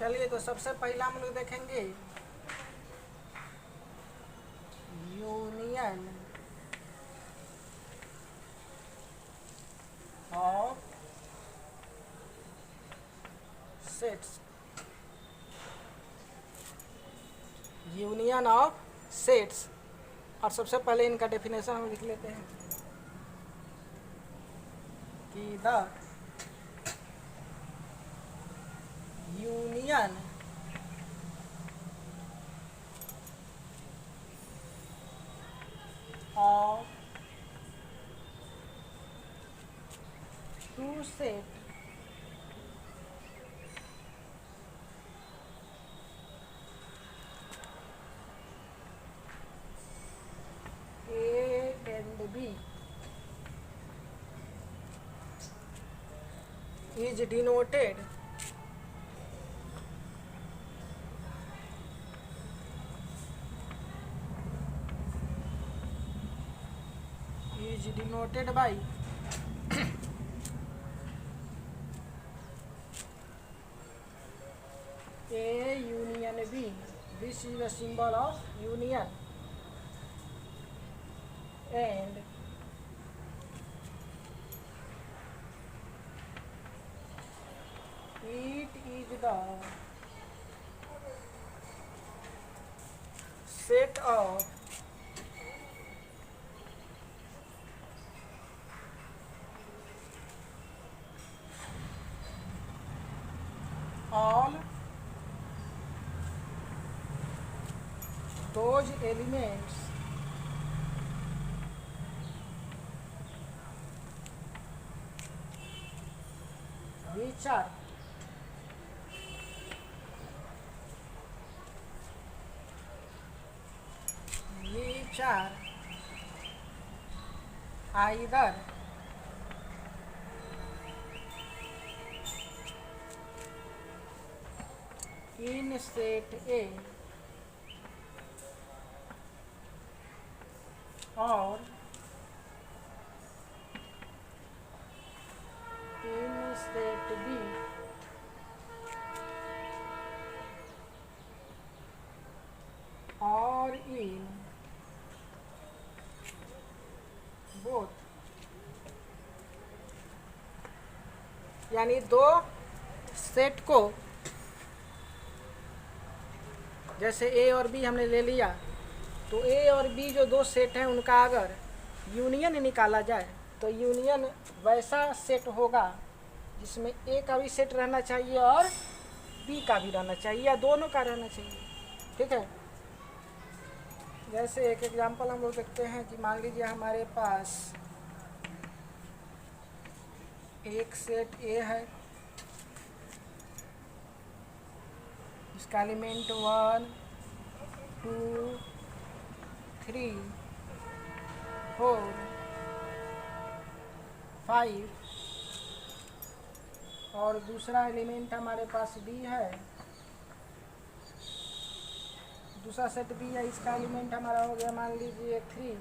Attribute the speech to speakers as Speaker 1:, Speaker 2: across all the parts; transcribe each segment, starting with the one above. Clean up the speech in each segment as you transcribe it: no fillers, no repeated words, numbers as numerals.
Speaker 1: चलिए, तो सबसे पहला हम लोग देखेंगे union of sets. Union of sets, और सबसे पहले इनका डेफिनेशन हम लिख लेते हैं कि the union of two set A and B is denoted by A union B. This is the symbol of union, and it is the set of all those elements which are either in set A or in set B, or in both. यानी दो set को, जैसे ए और B हमने ले लिया, तो ए और बी जो दो सेट हैं उनका अगर यूनियन निकाला जाए तो यूनियन वैसा सेट होगा जिसमें ए का भी सेट रहना चाहिए और बी का भी रहना चाहिए, या दोनों का रहना चाहिए। ठीक है, जैसे एक एग्जांपल हम लोग देखते हैं कि मान लीजिए हमारे पास एक सेट ए है, इसका एलिमेंट 1 2 3 4 5, और दूसरा एलिमेंट हमारे पास बी है, दूसरा सेट बी है, इसका एलिमेंट हमारा हो गया मान लीजिए 3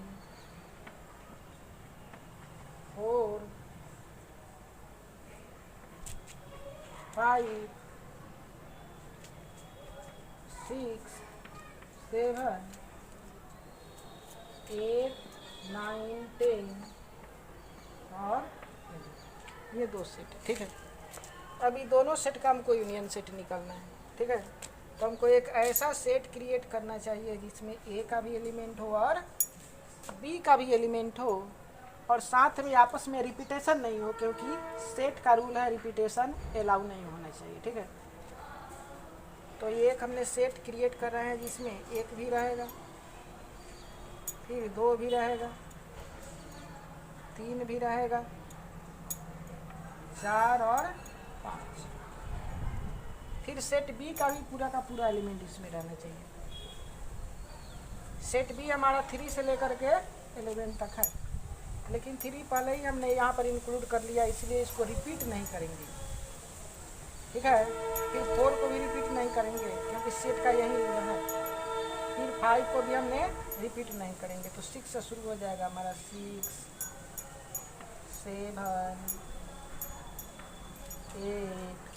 Speaker 1: 4 5 6 7 8 9 10 और ये दो सेट है। ठीक है, अभी दोनों सेट का हमको यूनियन सेट निकालना है। ठीक है, तो हमको एक ऐसा सेट क्रिएट करना चाहिए जिसमें ए का भी एलिमेंट हो और बी का भी एलिमेंट हो, और साथ में आपस में रिपीटेशन नहीं हो, क्योंकि सेट का रूल है रिपीटेशन अलाउ नहीं होना चाहिए। ठीक है, तो ये एक हमने सेट क्रिएट कर रहे हैं जिसमें एक भी रहेगा, फिर 2 भी रहेगा, 3 भी रहेगा, 4 और 5, फिर सेट बी का भी पूरा का पूरा एलिमेंट इसमें रहना चाहिए। सेट बी हमारा 3 से लेकर के 11 तक है, लेकिन 3 पहले ही हमने यहाँ पर इंक्लूड कर लिया, इसलिए इसको रिपीट नहीं करेंगे। ठीक है, फिर 4 को भी रिपीट नहीं करेंगे क्योंकि सेट का यही रूल है, फिर 5 को भी हमने रिपीट नहीं करेंगे। तो 6 से शुरू हो जाएगा हमारा 6 7 8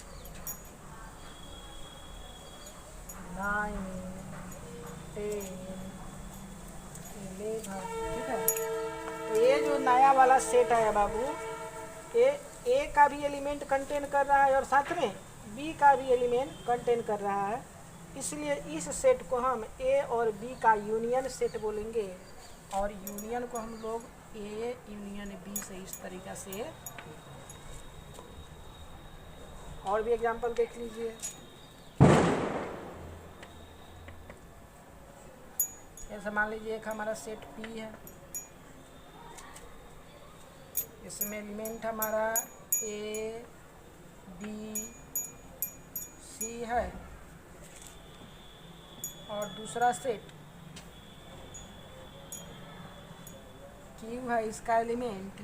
Speaker 1: वाला सेट आया बाबू, ए का भी एलिमेंट कंटेन कर रहा है और साथ में बी का भी एलिमेंट कंटेन कर रहा है, इसलिए इस सेट को हम ए और बी का यूनियन सेट बोलेंगे। और यूनियन को हम लोग ए यूनियन बी से इस तरीक़ा से। और भी एग्जांपल देख लीजिए। ऐसा मान लीजिए एक हमारा सेट पी है, इसमें एलिमेंट हमारा ए बी सी है, और दूसरा सेट क्यू है, इसका एलिमेंट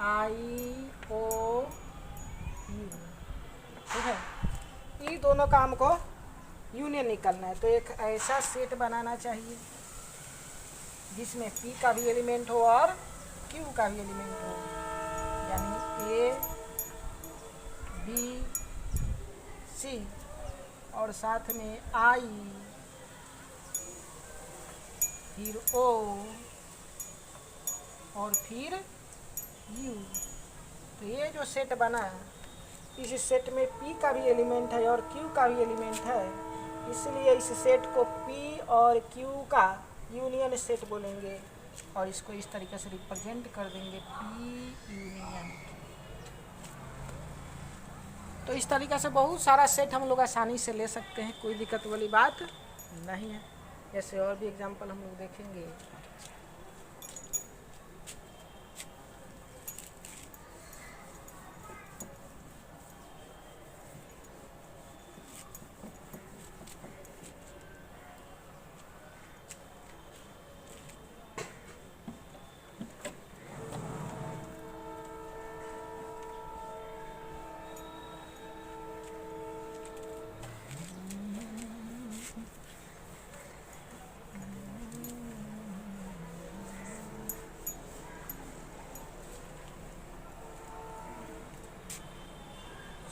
Speaker 1: आई ओ यू। ठीक है, ये दोनों का हमको यूनियन निकालना है। तो एक ऐसा सेट बनाना चाहिए जिसमें पी का भी एलिमेंट हो और क्यू का भी एलिमेंट हो, यानी ए बी सी और साथ में आई, फिर ओ और फिर यू। तो ये जो सेट बना, इस सेट में पी का भी एलिमेंट है और क्यू का भी एलिमेंट है, इसलिए इस सेट को पी और क्यू का यूनियन सेट बोलेंगे। और इसको इस तरीके से रिप्रेजेंट कर देंगे, पी यूनियन। तो इस तरीक़े से बहुत सारा सेट हम लोग आसानी से ले सकते हैं, कोई दिक्कत वाली बात नहीं है। ऐसे और भी एग्जांपल हम लोग देखेंगे।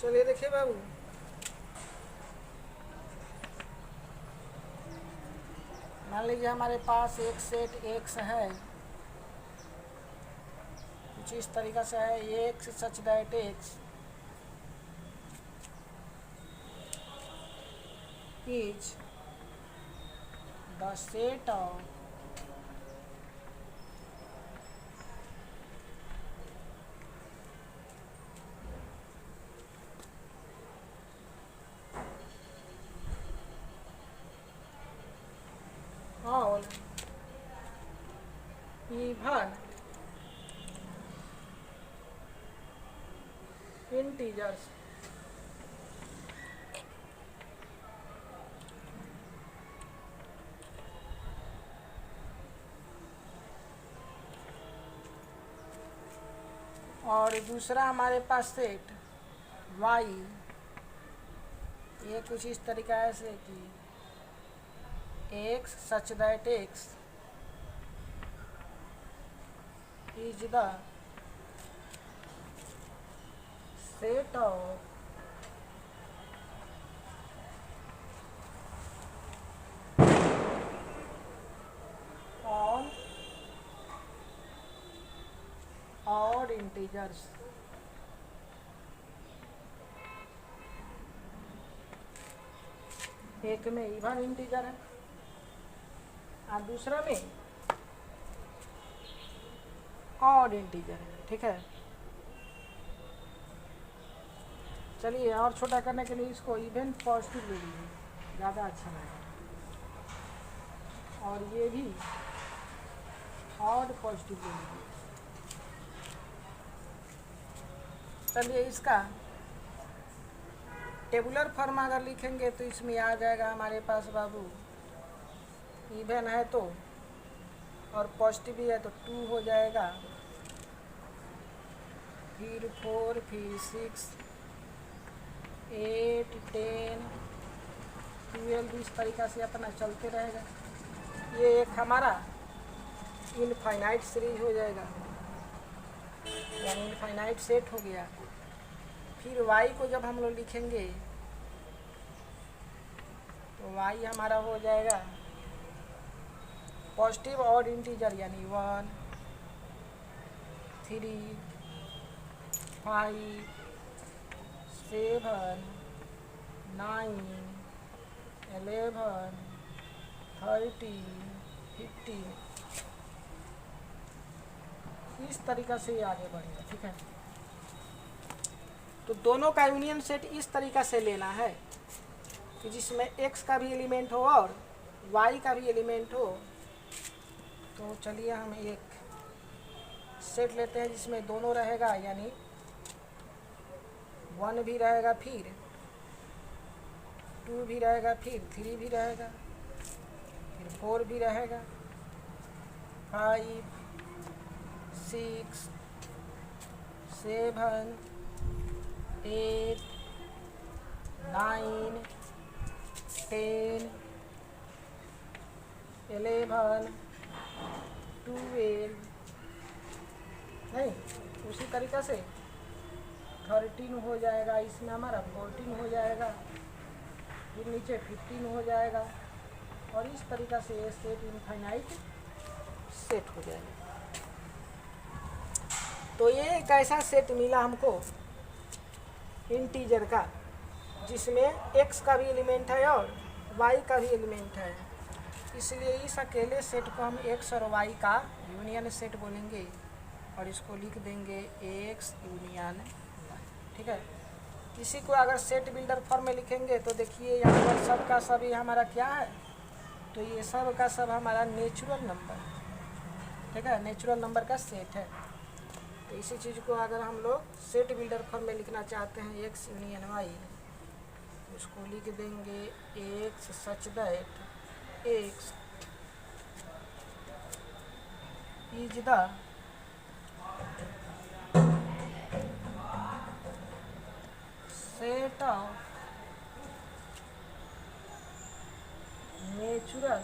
Speaker 1: चलिए देखिए बाबू, मान लीजिए हमारे पास एक सेट एक्स है, कुछ इस तरीक़ा से है, x such that x is the set of all even integers और दूसरा हमारे पास सेट y, ये कुछ इस तरीका से कि x such that x is the set of all odd integers। एक में इवन इंटीजर है और दूसरा में ऑड इंटीजर है। ठीक है, चलिए और छोटा करने के लिए इसको इवन पॉजिटिव ले लीजिए, ज़्यादा अच्छा लगेगा। और ये भी ऑड पॉजिटिव ले लीजिए। चलिए इसका टेबुलर फॉर्म अगर लिखेंगे तो इसमें आ जाएगा हमारे पास बाबू, इवन है तो और पॉजिटिव भी है तो 2 हो जाएगा, फिर 4, फिर 6, 8, 10, 12, इस तरीक़ा से अपना चलते रहेगा। ये एक हमारा इनफाइनाइट सीरीज हो जाएगा, यानी इनफाइनाइट सेट हो गया। फिर y को जब हम लोग लिखेंगे तो y हमारा हो जाएगा पॉजिटिव ऑड इंटीजर यानी 1, 3, 5, 7, 9, 11, 13, 15, इस तरीक़ा से ये आगे बढ़ेगा। ठीक है, तो दोनों का यूनियन सेट इस तरीक़ा से लेना है कि जिसमें x का भी एलिमेंट हो और y का भी एलिमेंट हो। तो चलिए हम एक सेट लेते हैं जिसमें दोनों रहेगा, यानी 1 भी रहेगा, फिर 2 भी रहेगा, फिर 3 भी रहेगा, फिर 4 भी रहेगा, 5, 6, 7, 8, 9, 10, 11, 12, नहीं उसी तरीक़ा से 13 हो जाएगा, इसमें हमारा 14 हो जाएगा, फिर नीचे 15 हो जाएगा, और इस तरीक़ा से ये सेट इनफाइनाइट सेट हो जाएगा। तो ये एक ऐसा सेट मिला हमको इंटीजर का जिसमें x का भी एलिमेंट है और y का भी एलिमेंट है, इसलिए इस अकेले सेट को हम x और y का यूनियन सेट बोलेंगे और इसको लिख देंगे x यूनियन y। ठीक है, इसी को अगर सेट बिल्डर फॉर्म में लिखेंगे तो देखिए यहाँ पर सब का सब ये हमारा क्या है, तो ये सब का सब हमारा नेचुरल नंबर। ठीक है, नेचुरल नंबर का सेट है। तो इसी चीज़ को अगर हम लोग सेट बिल्डर फॉर्म में लिखना चाहते हैं x यूनियन y, तो उसको लिख देंगे x such that x is the set of natural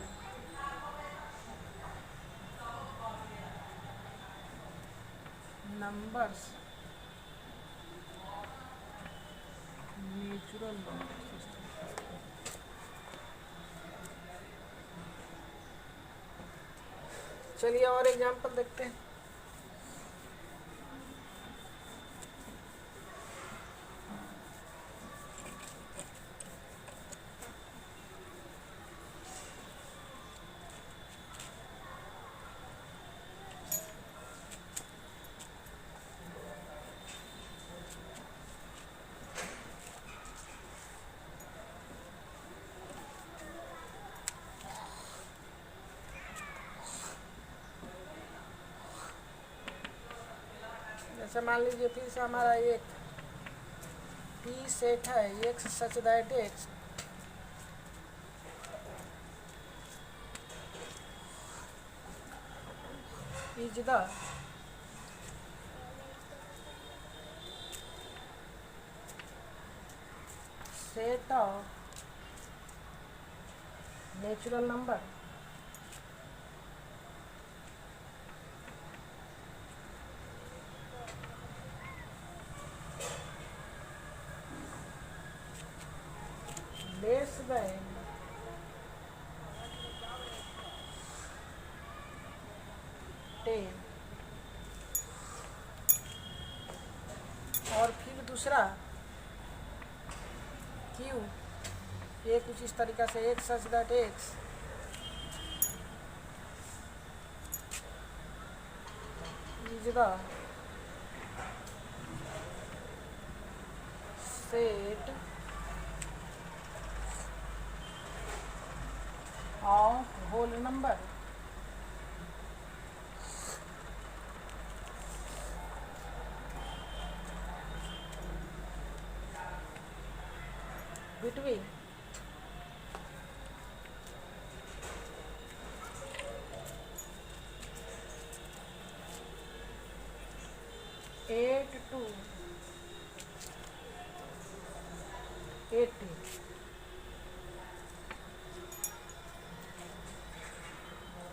Speaker 1: numbers, natural numbers. चलिए और एग्जांपल देखते हैं। जैसे मान लीजिए फिर से हमारा एक P सेट है x such that x is the set of natural number less then 10। और फिर दूसरा Q, ये कुछ इस तरीक़ा से x such that x is the set of whole number between 8 to 80।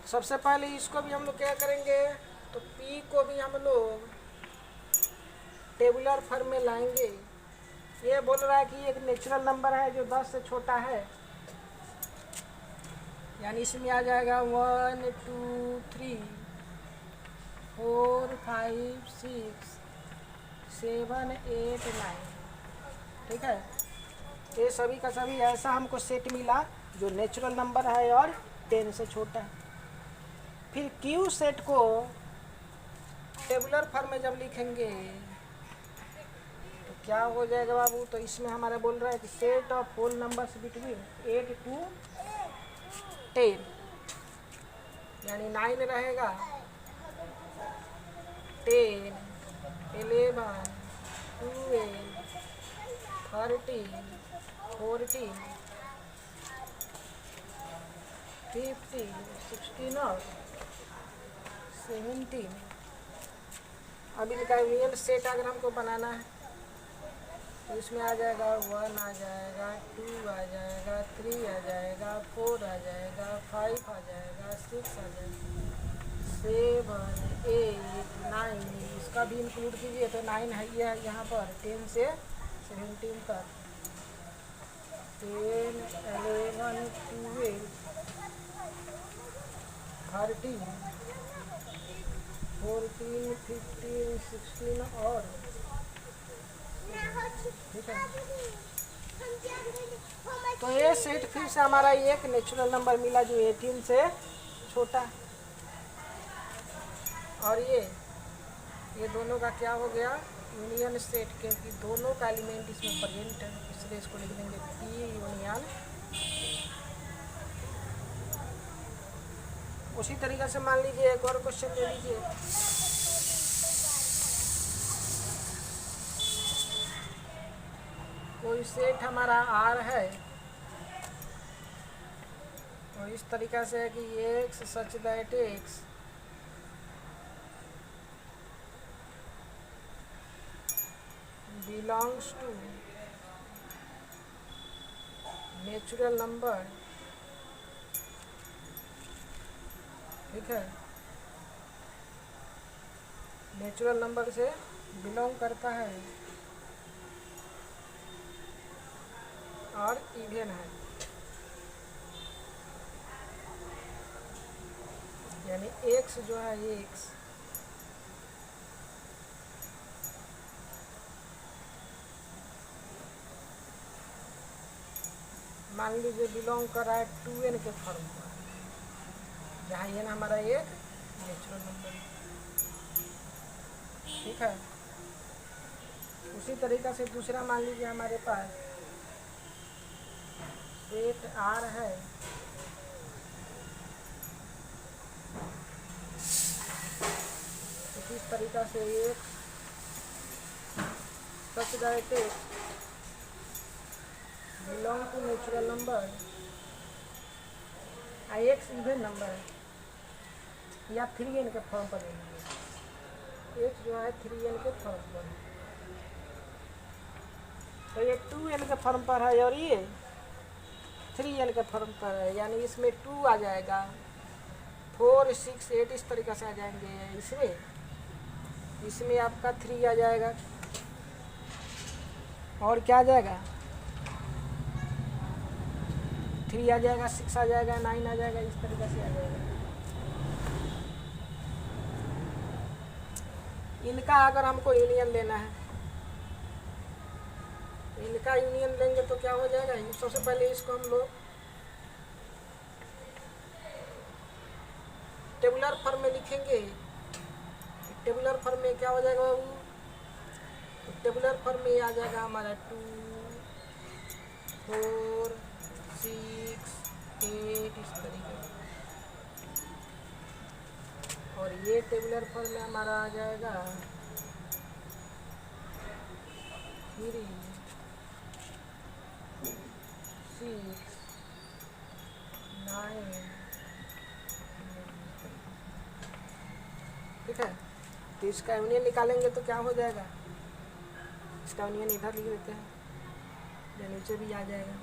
Speaker 1: सबसे पहले इसको भी हम लोग क्या करेंगे, तो P को भी हम लोग टेबुलर फॉर्म में लाएंगे। ये बोल रहा है कि एक नेचुरल नंबर है जो 10 से छोटा है, यानी इसमें आ जाएगा 1 2 3 4 5 6 7 8 9। ठीक है, ये सभी का सभी ऐसा हमको सेट मिला जो नेचुरल नंबर है और 10 से छोटा है। फिर क्यू सेट को टेबुलर फॉर्म में जब लिखेंगे तो क्या हो जाएगा बाबू, तो इसमें हमारा बोल रहा है कि set of whole numbers between 8 to 10, यानी 9 रहेगा, 10 11 12 13 14 15 16 और 17। अब इनका यूनियन सेट अगर हमको बनाना है तो इसमें आ जाएगा 1 आ जाएगा, 2 आ जाएगा, 3 आ जाएगा, 4 आ जाएगा, 5 आ जाएगा, 6 आ जाएगा, 7 8 9, इसका भी इंक्लूड कीजिए तो 9 है ये है यहाँ पर 10 से 17 तक, 10 11 12 13 14 15 16 और, ठीक है। तो ये सेट फिर से हमारा एक नेचुरल नंबर मिला जो 18 से छोटा है। और ये दोनों का क्या हो गया, यूनियन सेट, क्योंकि दोनों का एलिमेंट इसमें प्रेजेंट है, इसलिए इसको लिख देंगे पी यूनियन। उसी तरीके से मान लीजिए एक और क्वेश्चन ले लीजिए। कोई सेट हमारा आर है और इस तरीका से है कि x such that x belongs to natural number, ठीक है, नेचुरल नंबर से बिलोंग करता है और इवन है, यानी एक्स जो है एक्स मान लीजिए बिलोंग कर रहा है 2n के फॉर्म पर, जहाँ n हमारा एक नेचुरल नंबर है, ठीक है। उसी तरीका से दूसरा मान लीजिए हमारे पास सेट आर है, तो इस तरीका से x such that x belong to natural number, x even number है या 3n के फॉर्म पर लेंगे, एक्स जो है 3n के फॉर्म पर, तो ये 2n के फॉर्म पर है और ये 3n के फॉर्म पर है, यानी इसमें 2 आ जाएगा, 4 6 8 इस तरीके से आ जाएंगे, इसमें आपका 3 आ जाएगा और क्या आ जाएगा, 3 आ जाएगा, 6 आ जाएगा, 9 आ जाएगा, इस तरीके से आ जाएगा। इनका अगर हमको यूनियन लेना है, इनका यूनियन लेंगे तो क्या हो जाएगा, सबसे पहले इसको हम लोग टेबुलर फॉर्म में लिखेंगे। टेबुलर फॉर्म में क्या हो जाएगा बाबू, तो टेबुलर फॉर्म में आ जाएगा हमारा 2 4 6 8 इस तरीके से, और ये टेबुलर फॉर्म में हमारा आ जाएगा 3 6 9, ठीक है। तो इसका यूनियन निकालेंगे तो क्या हो जाएगा, इसका यूनियन इधर लिख देते हैं या नीचे भी आ जाएगा,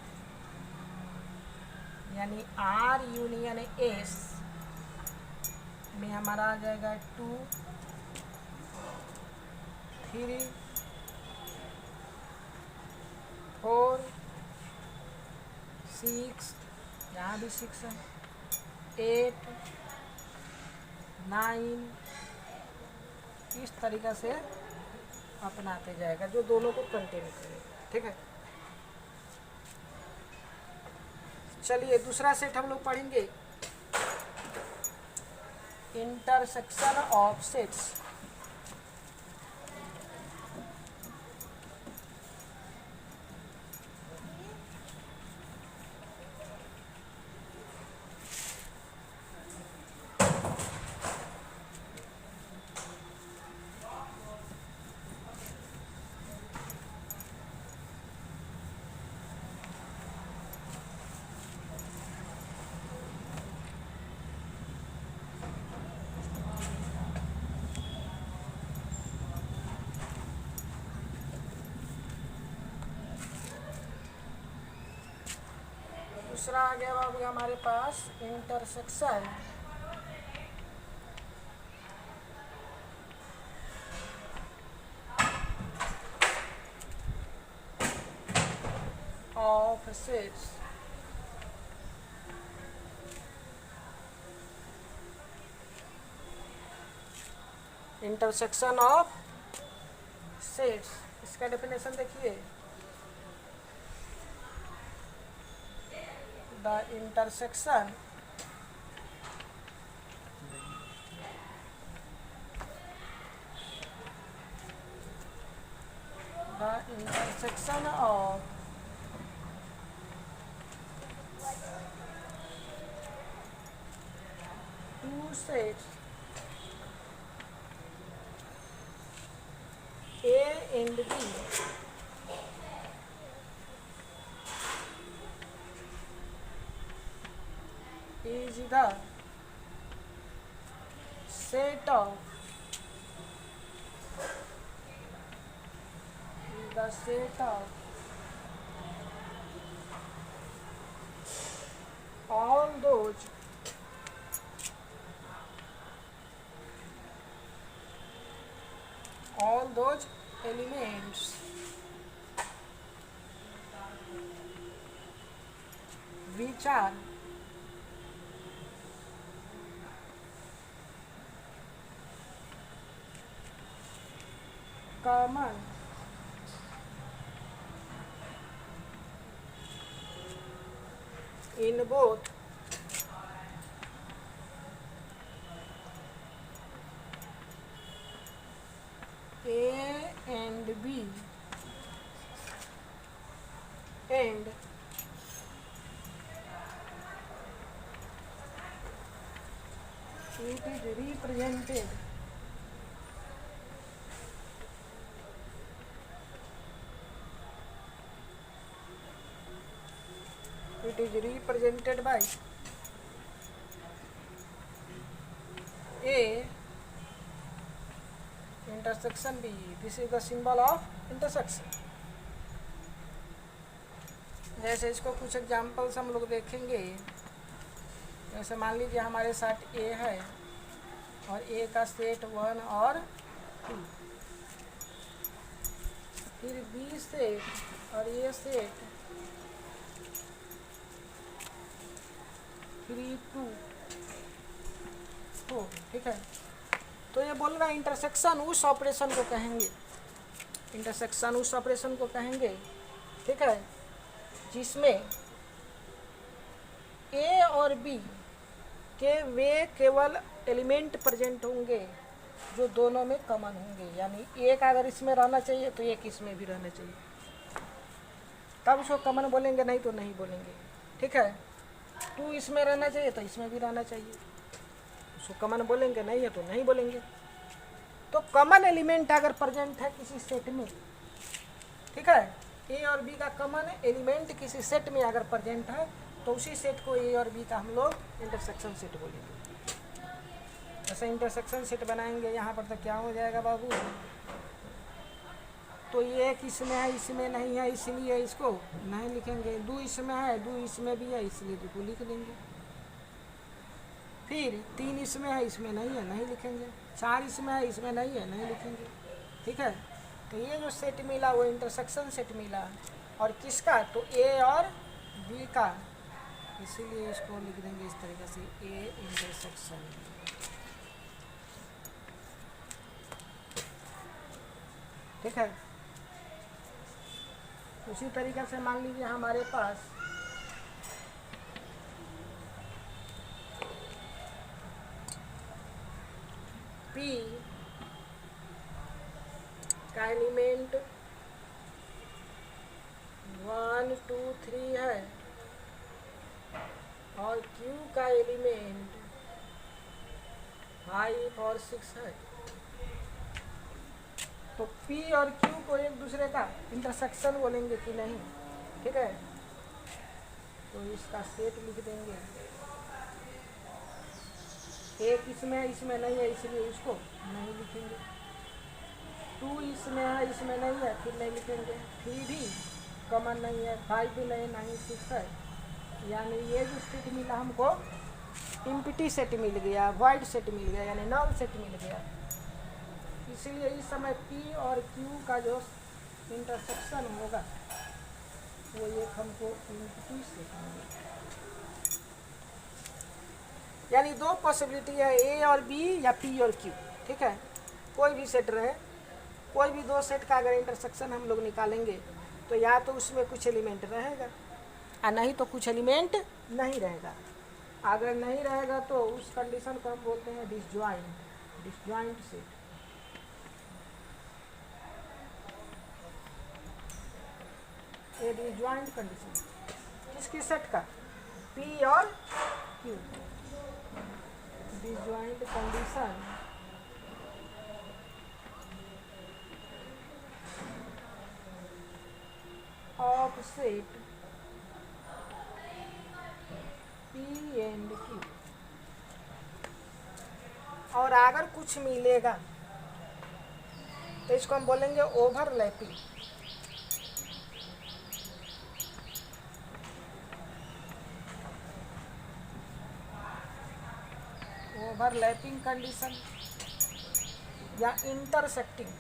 Speaker 1: यानी आर यूनियन एस में हमारा आ जाएगा 2 3 4 6, यहाँ भी 6 है, 8 9 इस तरीक़ा से अपनाते जाएगा जो दोनों को कंटेन करेगा। ठीक है, चलिए दूसरा सेट हम लोग पढ़ेंगे, इंटरसेक्शन ऑफ सेट्स। दूसरा आ गया बाबू हमारे पास intersection of sets. Intersection of sets, इसका डेफिनेशन देखिए, the intersection of two sets A and B is the set of all those elements which are common in both A and B and it is represented by A intersection B. This is the symbol of intersection. जैसे इसको कुछ examples हम लोग देखेंगे, जैसे मान लीजिए हमारे साथ A है और A का सेट 1 और 2, फिर B सेट और A सेट 3 2 4। ठीक है, तो ये बोल रहा है इंटरसेक्शन उस ऑपरेशन को कहेंगे, इंटरसेक्शन उस ऑपरेशन को कहेंगे, ठीक है, जिसमें ए और बी के वे केवल एलिमेंट प्रेजेंट होंगे जो दोनों में कॉमन होंगे, यानी एक अगर इसमें रहना चाहिए तो एक इसमें भी रहना चाहिए, तब उसको कॉमन बोलेंगे, नहीं तो नहीं बोलेंगे। ठीक है, 2 इसमें रहना चाहिए तो इसमें भी रहना चाहिए, उसको कॉमन बोलेंगे, नहीं है तो नहीं बोलेंगे। तो कॉमन एलिमेंट अगर प्रेजेंट है किसी सेट में, ठीक है, ए और बी का कॉमन एलिमेंट किसी सेट में अगर प्रेजेंट है तो उसी सेट को ए और बी का हम लोग इंटरसेक्शन सेट बोलेंगे। जैसे इंटरसेक्शन सेट बनाएंगे यहाँ पर तो क्या हो जाएगा बाबू, तो ये एक इसमें है इसमें नहीं है इसलिए इसको नहीं लिखेंगे, 2 इसमें है 2 इसमें भी है इसलिए 2 को लिख देंगे, फिर 3 इसमें है इसमें नहीं है नहीं लिखेंगे, 4 इसमें है इसमें नहीं है नहीं लिखेंगे। ठीक है, तो ये जो सेट मिला वो इंटरसेक्शन सेट मिला, और किसका, तो ए और बी का इसीलिए इसको लिख देंगे इस तरीके से ए इंटरसेक्शन। ठीक है। उसी तरीके से मान लीजिए हमारे पास P का एलिमेंट 1 2 3 है और Q का एलिमेंट 5 और 6 है। तो P और Q को एक दूसरे का इंटरसेक्शन बोलेंगे कि नहीं। ठीक है, तो इसका सेट लिख देंगे। एक इसमें नहीं है इसलिए इसको नहीं लिखेंगे। 2 इसमें है इसमें नहीं है फिर नहीं लिखेंगे। 3 भी कॉमन नहीं है, 5 भी नहीं, 9 6 है। यानी ये जो सेट मिला हमको इम्पिटी सेट मिल गया, वॉइड सेट मिल गया, यानी नल सेट मिल गया। इसीलिए इस समय P और Q का जो इंटरसेक्शन होगा वो एक हमको इम्पिटी सेट मिलेगा। यानी दो पॉसिबिलिटी है, ए और बी या पी और क्यू। ठीक है, कोई भी सेट रहे, कोई भी दो सेट का अगर इंटरसेक्शन हम लोग निकालेंगे तो या तो उसमें कुछ एलिमेंट रहेगा और नहीं तो कुछ एलिमेंट नहीं रहेगा। अगर नहीं रहेगा तो उस कंडीशन को हम बोलते हैं डिसजॉइंट सेट। ये डिसजॉइंट कंडीशन किसकी सेट का, पी और Q. Disjoint condition of set P and Q। और अगर कुछ मिलेगा तो इसको हम बोलेंगे ओवरलैपिंग। ओवरलैपिंग कंडीशन या इंटरसेक्टिंग।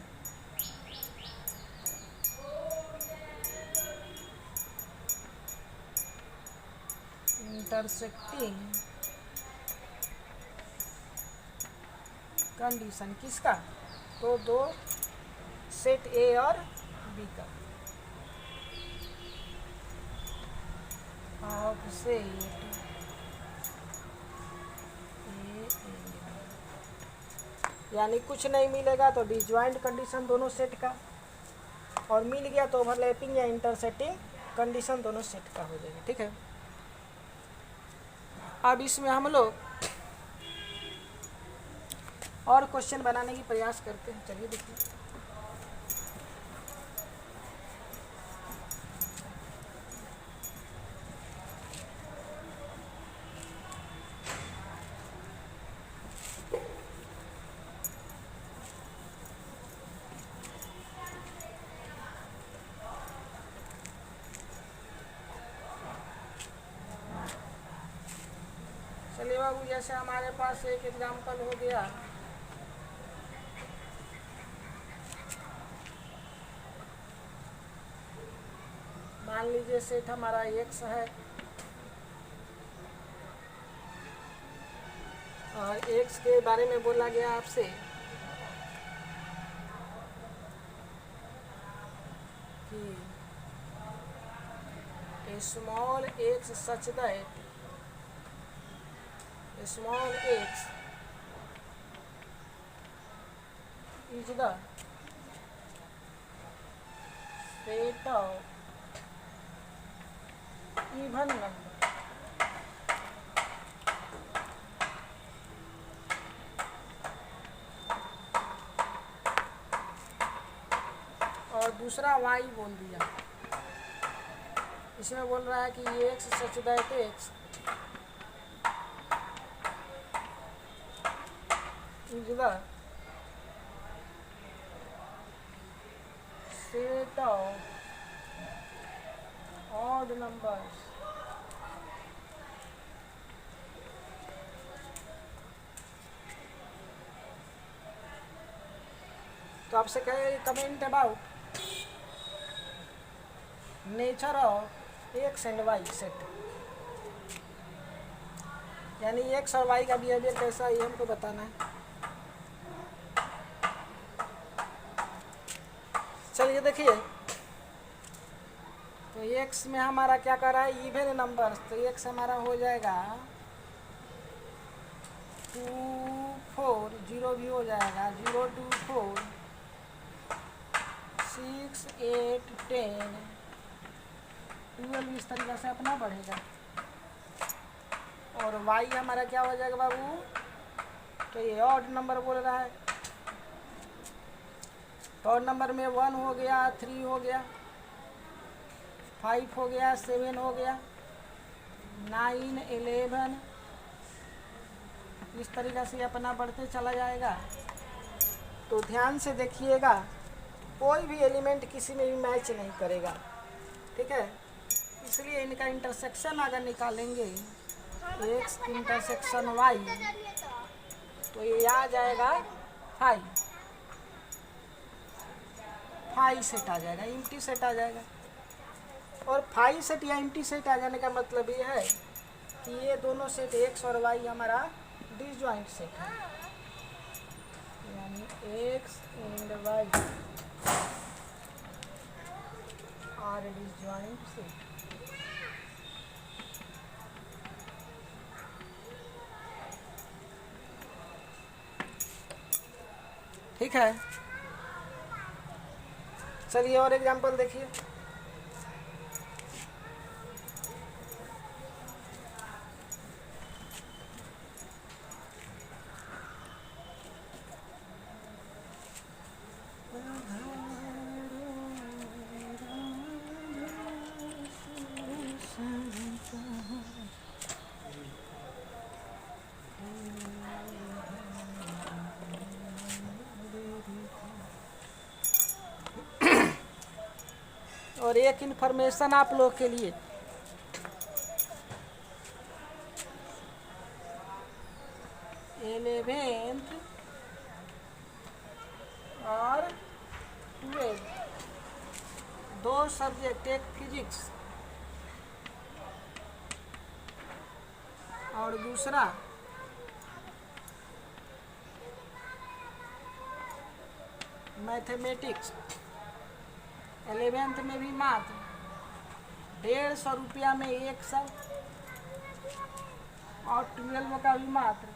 Speaker 1: कंडीशन किसका, तो दो सेट ए और बी का ऑफ सेट ए, यानी कुछ नहीं मिलेगा तो डिसजॉइंट कंडीशन दोनों सेट का, और मिल गया तो ओवरलैपिंग या इंटरसेक्टिंग कंडीशन दोनों सेट का हो जाएगा। ठीक है, अब इसमें हम लोग और क्वेश्चन बनाने की प्रयास करते हैं। चलिए देखिए, चलिए बाबू, जैसे हमारे पास एक एग्जाम्पल हो गया, मान लीजिए सेट हमारा x है और x के बारे में बोला गया आपसे कि small x such that small x is the set of even number और दूसरा y बोल दिया। इसमें बोल रहा है कि ये x such that x is the set of odd numbers तो आपसे कहे comment about nature of x and y set. यानी एक्स और वाई का बिहेवियर कैसा है ये हमको बताना है। चलिए देखिए, तो एक्स में हमारा क्या कर रहा है, इवन नंबर, तो एक्स हमारा हो जाएगा 2 4, 0 भी हो जाएगा, 0 2 4 6 8 10 12 इस तरीक़ा से अपना बढ़ेगा। और वाई हमारा क्या हो जाएगा बाबू, तो ये ऑड नंबर बोल रहा है, तो ऑड नंबर में 1 हो गया, 3 हो गया, 5 हो गया, 7 हो गया, 9 11 इस तरीक़ा से अपना बढ़ते चला जाएगा। तो ध्यान से देखिएगा, कोई भी एलिमेंट किसी में भी मैच नहीं करेगा, ठीक है। इसलिए इनका इंटरसेक्शन अगर निकालेंगे एक्स इंटरसेक्शन वाई, तो ये आ जाएगा 5 सेट आ जाएगा, एम्प्टी सेट आ जाएगा। और 5 सेट या एम्प्टी सेट आ जाने का मतलब ये है कि ये दोनों सेट एक्स और वाई हमारा डिसजॉइंट सेट है, यानी x and y are disjoint set. ठीक है, चलिए और एग्जांपल देखिए। और एक इन्फॉर्मेशन आप लोग के लिए, इलेवेंथ और 12 दो सब्जेक्ट, एक फिजिक्स और दूसरा मैथमेटिक्स। 11th में भी मात्र 150 रुपया में 1 साल, और 12 का भी मात्र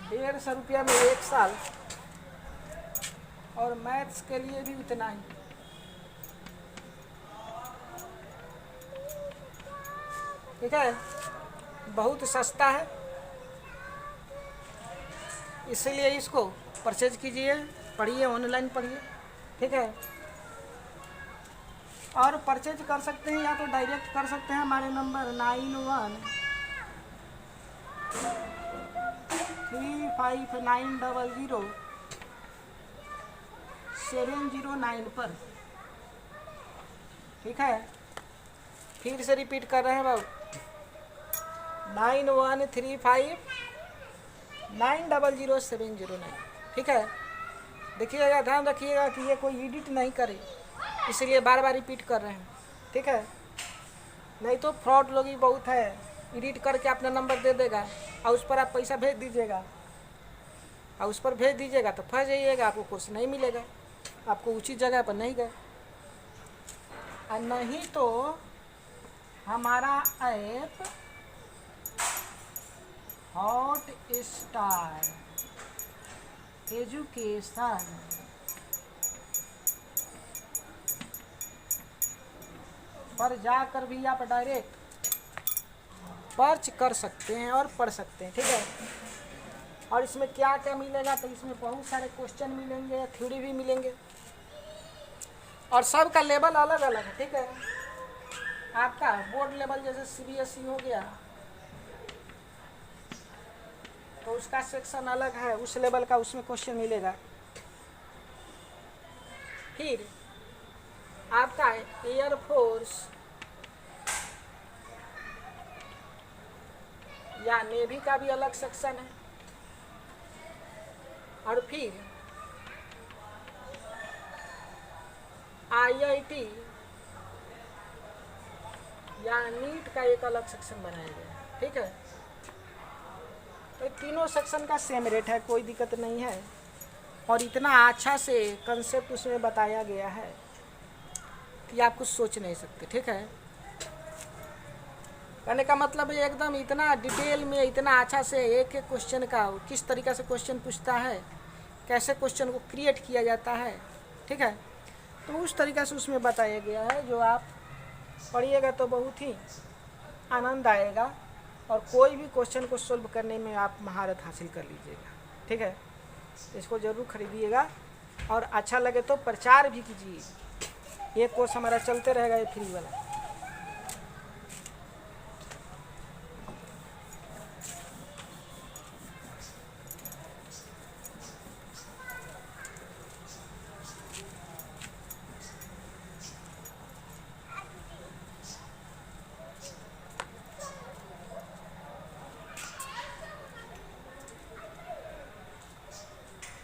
Speaker 1: 150 रुपया में 1 साल, और मैथ्स के लिए भी उतना ही। ठीक है, बहुत सस्ता है, इसलिए इसको परचेज कीजिए, पढ़िए, ऑनलाइन पढ़िए। ठीक है, और परचेज कर सकते हैं या तो डायरेक्ट कर सकते हैं हमारे नंबर 9135900709 पर। ठीक है, फिर से रिपीट कर रहे हैं बाबू, 9135900709। ठीक है, देखिएगा, ध्यान रखिएगा कि ये कोई एडिट नहीं करे, इसलिए बार बार रिपीट कर रहे हैं। ठीक है, नहीं तो फ्रॉड लोग ही बहुत है, एडिट करके अपना नंबर दे देगा और उस पर आप पैसा भेज दीजिएगा, और उस पर भेज दीजिएगा तो फंस जाइएगा, आपको कुछ नहीं मिलेगा, आपको उचित जगह पर नहीं गए। और नहीं तो हमारा ऐप हॉट स्टार एजुकेशन पर जाकर भी आप डायरेक्ट पर्च कर सकते हैं और पढ़ सकते हैं। ठीक है, और इसमें क्या क्या मिलेगा, तो इसमें बहुत सारे क्वेश्चन मिलेंगे, थ्योरी भी मिलेंगे, और सबका लेवल अलग अलग है। ठीक है, आपका बोर्ड लेवल जैसे CBSE हो गया तो उसका सेक्शन अलग है, उस लेवल का उसमें क्वेश्चन मिलेगा। फिर आपका एयरफोर्स या नेवी का भी अलग सेक्शन है, और फिर IIT या नीट का एक अलग सेक्शन बनाया गया है। ठीक है। तो तीनों सेक्शन का सेम रेट है, कोई दिक्कत नहीं है। और इतना अच्छा से कंसेप्ट उसमें बताया गया है कि आप कुछ सोच नहीं सकते, ठीक है। कहने का मतलब ये एकदम इतना डिटेल में, इतना अच्छा से एक एक क्वेश्चन का किस तरीक़े से क्वेश्चन पूछता है, कैसे क्वेश्चन को क्रिएट किया जाता है, ठीक है। तो उस तरीक़े से उसमें बताया गया है, जो आप पढ़िएगा तो बहुत ही आनंद आएगा और कोई भी क्वेश्चन को सोल्व करने में आप महारत हासिल कर लीजिएगा, ठीक है। इसको ज़रूर खरीदिएगा और अच्छा लगे तो प्रचार भी कीजिए। ये कोर्स हमारा चलते रहेगा, ये फ्री वाला।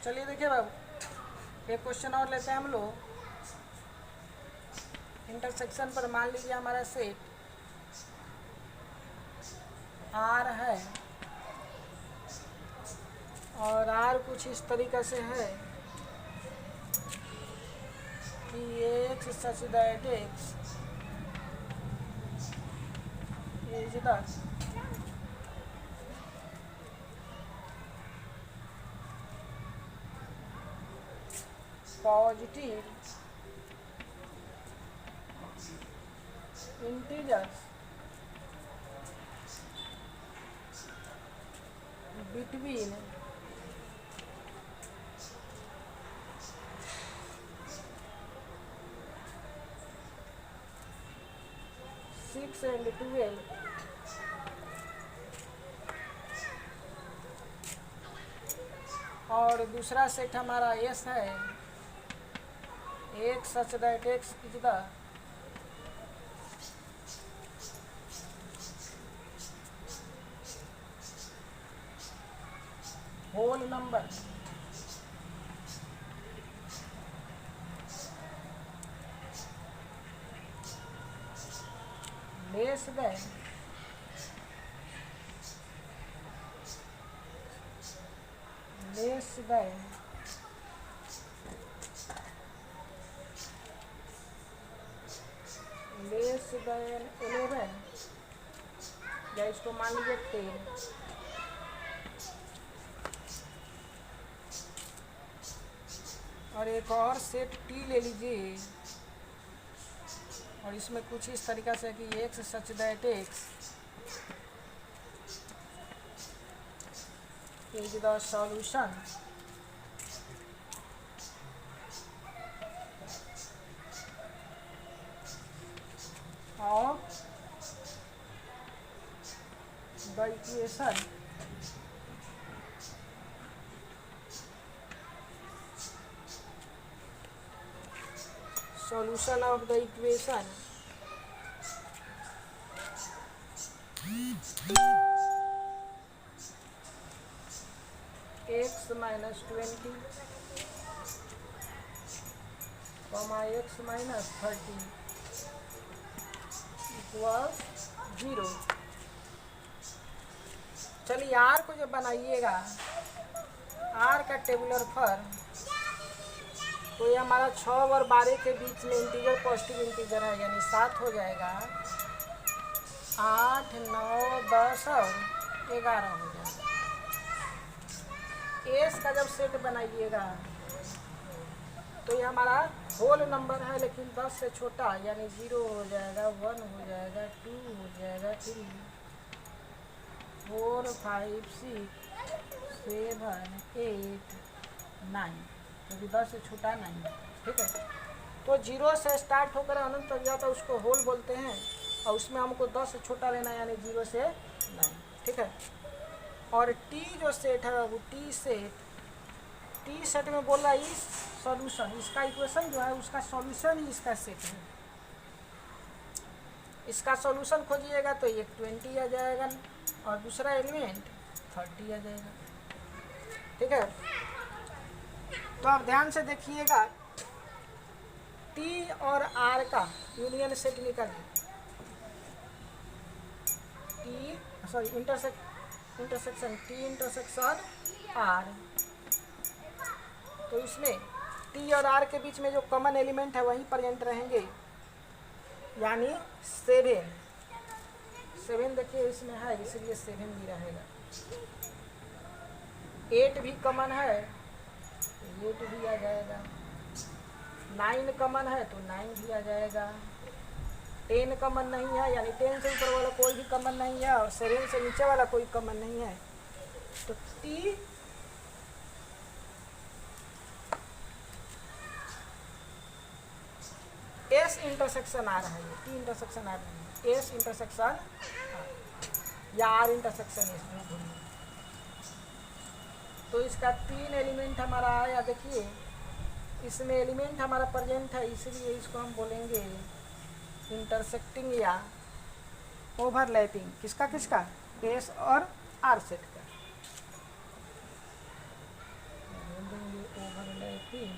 Speaker 1: चलिए देखिए बाबू, एक क्वेश्चन और लेते हैं हम लोग। इंटरसेक्शन पर मान लीजिए हमारा सेट आर है और आर कुछ इस तरीक़े से है कि x such that x is the positive integers between 6 and 12 और दूसरा सेट हमारा एस है x such that x is the whole number less than less than 11 या इसको मान लीजिए 10। और एक और सेट टी ले लीजिए और इसमें कुछ इस तरीक़ा से कि x such that x is the solution of the equation solution of the equation x minus 20 comma x minus 30 equals 0। चलिए आर को जब बनाइएगा, आर का टेबुलर फॉर्म, तो ये हमारा 6 और 12 के बीच में इंटीजर पॉजिटिव इंटीजर है, यानी 7 हो जाएगा, 8 9 10 और 11 हो जाएगा। एस का जब सेट बनाइएगा तो ये हमारा होल नंबर है लेकिन 10 से छोटा, यानी 0 हो जाएगा, 1 हो जाएगा, 2 हो जाएगा, 3 4 5 6 7 8 9, क्योंकि 10 से छोटा नहीं, ठीक है। तो 0 से स्टार्ट होकर अनंत तक जाता है, उसको होल बोलते हैं, और उसमें हमको 10 से छोटा लेना है, यानी 0 से 9, ठीक है। और टी जो सेट है वो टी सेट में बोल रहा है इस सॉल्यूशन, इसका इक्वेशन जो है उसका सॉल्यूशन ही इसका सेट है। इसका सॉल्यूशन खोजिएगा तो एक 20 आ जाएगा और दूसरा एलिमेंट 30 आ जाएगा, ठीक है। तो आप ध्यान से देखिएगा, टी और आर का यूनियन सेट निकालिए, T sorry intersection T intersection R. तो इसमें टी और आर के बीच में जो कॉमन एलिमेंट है वही प्रेजेंट रहेंगे, यानी 7 देखिए इसमें है, इसलिए 7 भी रहेगा। 8 भी कॉमन है, 8 भी आ जाएगा। 9 कॉमन है तो 9 भी आ जाएगा। 10 कॉमन नहीं है, यानी 10 से ऊपर वाला कोई भी कॉमन नहीं है, और 7 से नीचे वाला कोई कॉमन नहीं है। तो टी एस इंटरसेक्शन आ रहा है, ये टी इंटरसेक्शन आ रहा है, एस इंटरसेक्शन या आर इंटरसेक्शन एस में भूलिए। तो इसका 3 एलिमेंट हमारा आया। देखिए इसमें एलिमेंट हमारा प्रेजेंट है, इसलिए इसको हम बोलेंगे इंटरसेक्टिंग या ओवरलैपिंग। किसका किसका? एस और आर सेट का। बोल देंगे overlapping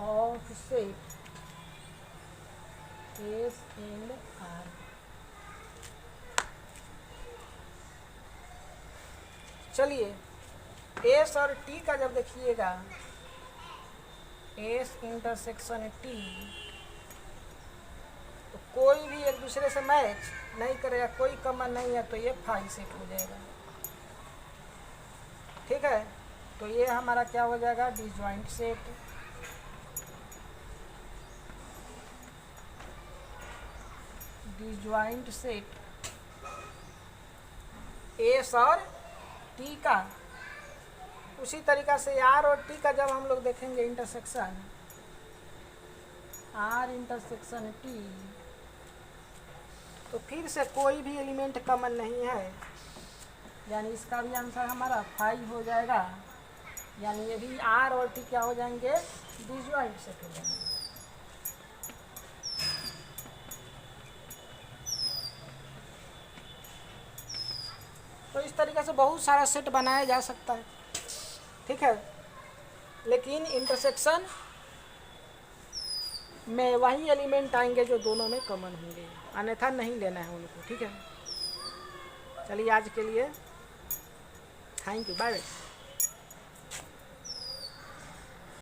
Speaker 1: of set S and R. चलिए एस और टी का जब देखिएगा, एस इंटरसेक्शन टी, तो कोई भी एक दूसरे से मैच नहीं करेगा, कोई कॉमन नहीं है, तो ये फाई सेट हो जाएगा। ठीक है, तो ये हमारा क्या हो जाएगा? Disjoint set. Disjoint set S और टी का। उसी तरीक़ा से आर और टी का जब हम लोग देखेंगे इंटरसेक्शन, आर इंटरसेक्शन टी, तो फिर से कोई भी एलिमेंट कॉमन नहीं है, यानी इसका भी आंसर हमारा 5 हो जाएगा। यानी ये भी आर और टी क्या हो जाएंगे? डिसजॉइंट सेट हो जाएंगे। तो इस तरीक़े से बहुत सारा सेट बनाया जा सकता है। ठीक है, लेकिन इंटरसेक्शन में वही एलिमेंट आएंगे जो दोनों में कॉमन होंगे, अन्यथा नहीं लेना है उनको। ठीक है, चलिए आज के लिए थैंक यू, बाय बाय।